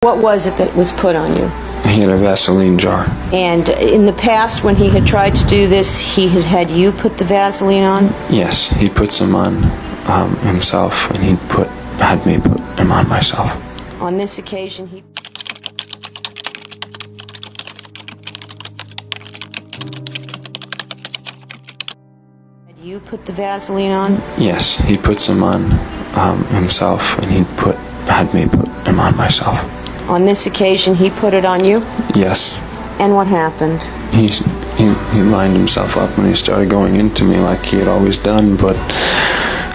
What was it that was put on you? He had a Vaseline jar. And in the past, when he had tried to do this, he had had you put the Vaseline on? Yes, he put some on himself, and he had me put them on myself. On this occasion, he... Had you put the Vaseline on? Yes, he put some on himself, and he had me put them on myself. On this occasion, he put it on you? Yes. And what happened? He lined himself up and he started going into me like he had always done, but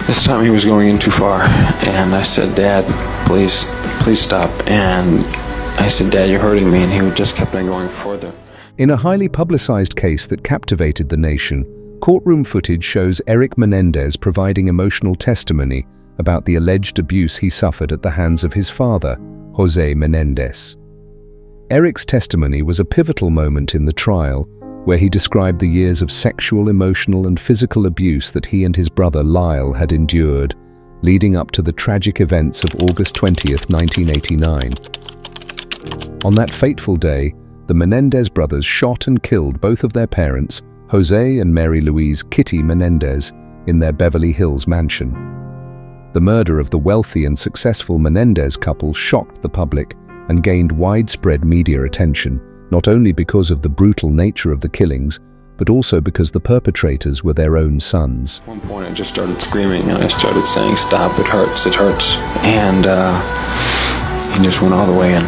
this time he was going in too far. And I said, "Dad, please stop." And I said, "Dad, you're hurting me." And he just kept on going further. In a highly publicized case that captivated the nation, courtroom footage shows Erik Menendez providing emotional testimony about the alleged abuse he suffered at the hands of his father, Jose Menéndez. Erik's testimony was a pivotal moment in the trial, where he described the years of sexual, emotional, and physical abuse that he and his brother Lyle had endured, leading up to the tragic events of August 20th, 1989. On that fateful day, the Menendez brothers shot and killed both of their parents, Jose and Mary Louise "Kitty" Menendez, in their Beverly Hills mansion. The murder of the wealthy and successful Menendez couple shocked the public and gained widespread media attention, not only because of the brutal nature of the killings, but also because the perpetrators were their own sons. At one point I just started screaming and I started saying, "Stop, it hurts, it hurts." And he just went all the way in.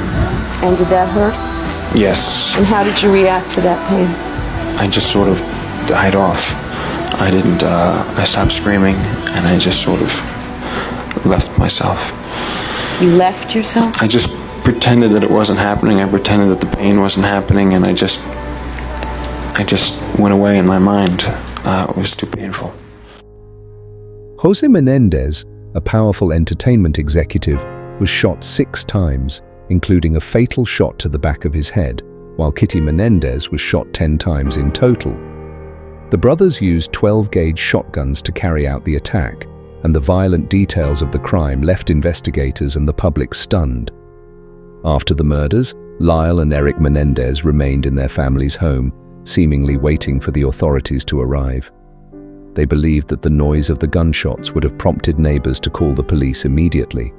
And did that hurt? Yes. And how did you react to that pain? I just sort of died off. I stopped screaming and I just sort of left myself. You left yourself? I just pretended that it wasn't happening. I pretended that the pain wasn't happening, and I just went away in my mind. It was too painful. Jose Menéndez, a powerful entertainment executive, was shot 6 times, including a fatal shot to the back of his head, while Kitty Menendez was shot 10 times in total. The brothers used 12-gauge shotguns to carry out the attack, and the violent details of the crime left investigators and the public stunned. After the murders, Lyle and Erik Menendez remained in their family's home, seemingly waiting for the authorities to arrive. They believed that the noise of the gunshots would have prompted neighbors to call the police immediately.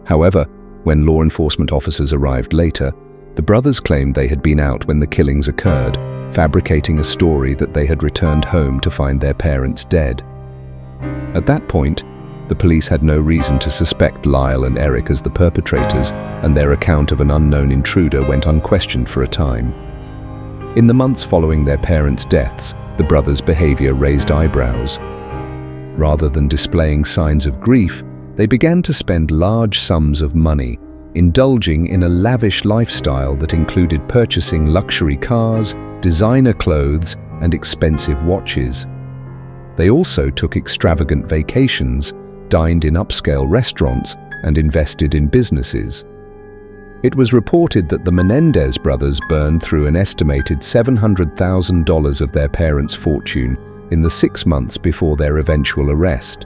However, when law enforcement officers arrived later, the brothers claimed they had been out when the killings occurred, fabricating a story that they had returned home to find their parents dead. At that point, the police had no reason to suspect Lyle and Erik as the perpetrators, and their account of an unknown intruder went unquestioned for a time. In the months following their parents' deaths, the brothers' behavior raised eyebrows. Rather than displaying signs of grief, they began to spend large sums of money, indulging in a lavish lifestyle that included purchasing luxury cars, designer clothes, and expensive watches. They also took extravagant vacations, dined in upscale restaurants, and invested in businesses. It was reported that the Menendez brothers burned through an estimated $700,000 of their parents' fortune in the 6 months before their eventual arrest.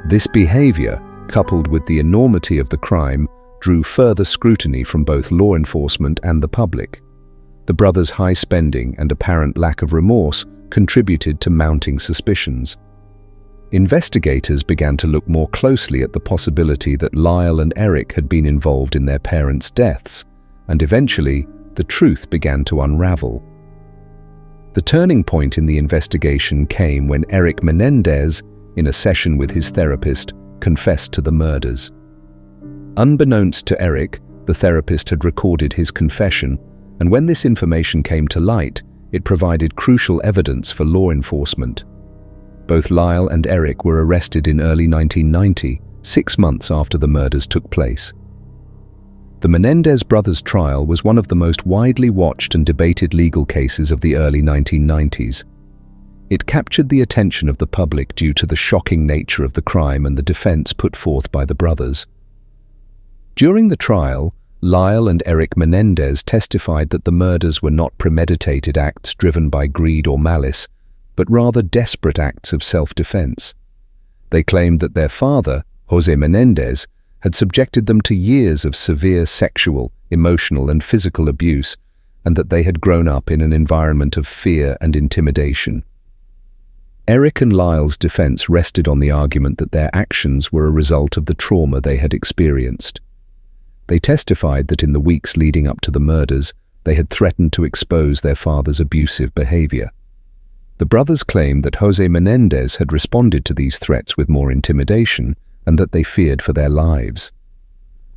This behavior, coupled with the enormity of the crime, drew further scrutiny from both law enforcement and the public. The brothers' high spending and apparent lack of remorse contributed to mounting suspicions. Investigators began to look more closely at the possibility that Lyle and Erik had been involved in their parents' deaths, and eventually, the truth began to unravel. The turning point in the investigation came when Erik Menendez, in a session with his therapist, confessed to the murders. Unbeknownst to Erik, the therapist had recorded his confession, and when this information came to light, it provided crucial evidence for law enforcement. Both Lyle and Erik were arrested in early 1990, 6 months after the murders took place. The Menendez brothers' trial was one of the most widely watched and debated legal cases of the early 1990s. It captured the attention of the public due to the shocking nature of the crime and the defense put forth by the brothers. During the trial, Lyle and Erik Menendez testified that the murders were not premeditated acts driven by greed or malice, but rather desperate acts of self-defense. They claimed that their father, Jose Menéndez, had subjected them to years of severe sexual, emotional, and physical abuse, and that they had grown up in an environment of fear and intimidation. Erik and Lyle's defense rested on the argument that their actions were a result of the trauma they had experienced. They testified that in the weeks leading up to the murders, they had threatened to expose their father's abusive behavior. The brothers claimed that Jose Menéndez had responded to these threats with more intimidation and that they feared for their lives.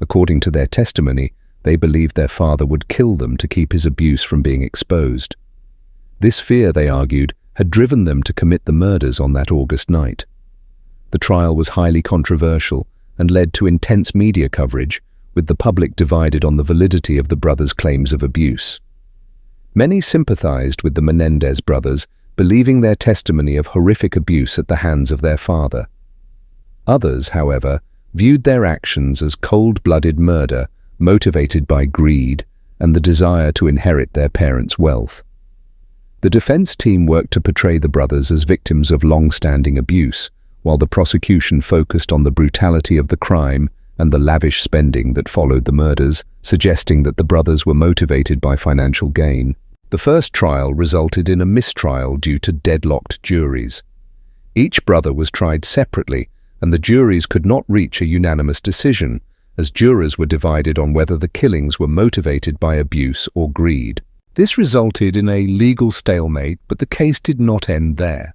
According to their testimony, they believed their father would kill them to keep his abuse from being exposed. This fear, they argued, had driven them to commit the murders on that August night. The trial was highly controversial and led to intense media coverage, with the public divided on the validity of the brothers' claims of abuse. Many sympathized with the Menéndez brothers, believing their testimony of horrific abuse at the hands of their father. Others, however, viewed their actions as cold-blooded murder motivated by greed and the desire to inherit their parents' wealth. The defense team worked to portray the brothers as victims of long-standing abuse, while the prosecution focused on the brutality of the crime and the lavish spending that followed the murders, suggesting that the brothers were motivated by financial gain. The first trial resulted in a mistrial due to deadlocked juries. Each brother was tried separately, and the juries could not reach a unanimous decision, as jurors were divided on whether the killings were motivated by abuse or greed. This resulted in a legal stalemate, but the case did not end there.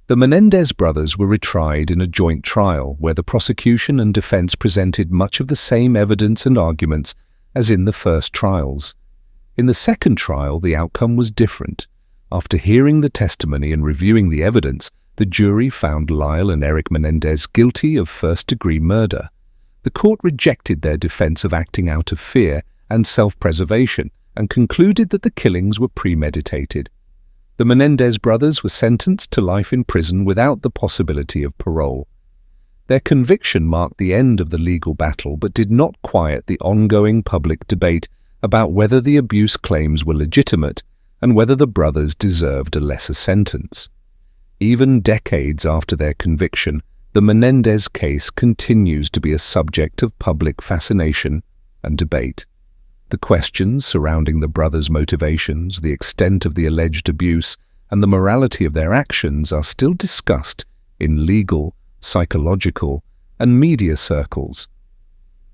The Menéndez brothers were retried in a joint trial where the prosecution and defense presented much of the same evidence and arguments as in the first trials. In the second trial, the outcome was different. After hearing the testimony and reviewing the evidence, the jury found Lyle and Erik Menendez guilty of first-degree murder. The court rejected their defense of acting out of fear and self-preservation and concluded that the killings were premeditated. The Menéndez brothers were sentenced to life in prison without the possibility of parole. Their conviction marked the end of the legal battle but did not quiet the ongoing public debate about whether the abuse claims were legitimate and whether the brothers deserved a lesser sentence. Even decades after their conviction, the Menéndez case continues to be a subject of public fascination and debate. The questions surrounding the brothers' motivations, the extent of the alleged abuse, and the morality of their actions are still discussed in legal, psychological, and media circles.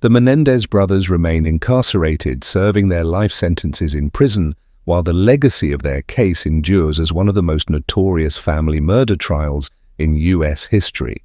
The Menéndez brothers remain incarcerated, serving their life sentences in prison, while the legacy of their case endures as one of the most notorious family murder trials in U.S. history.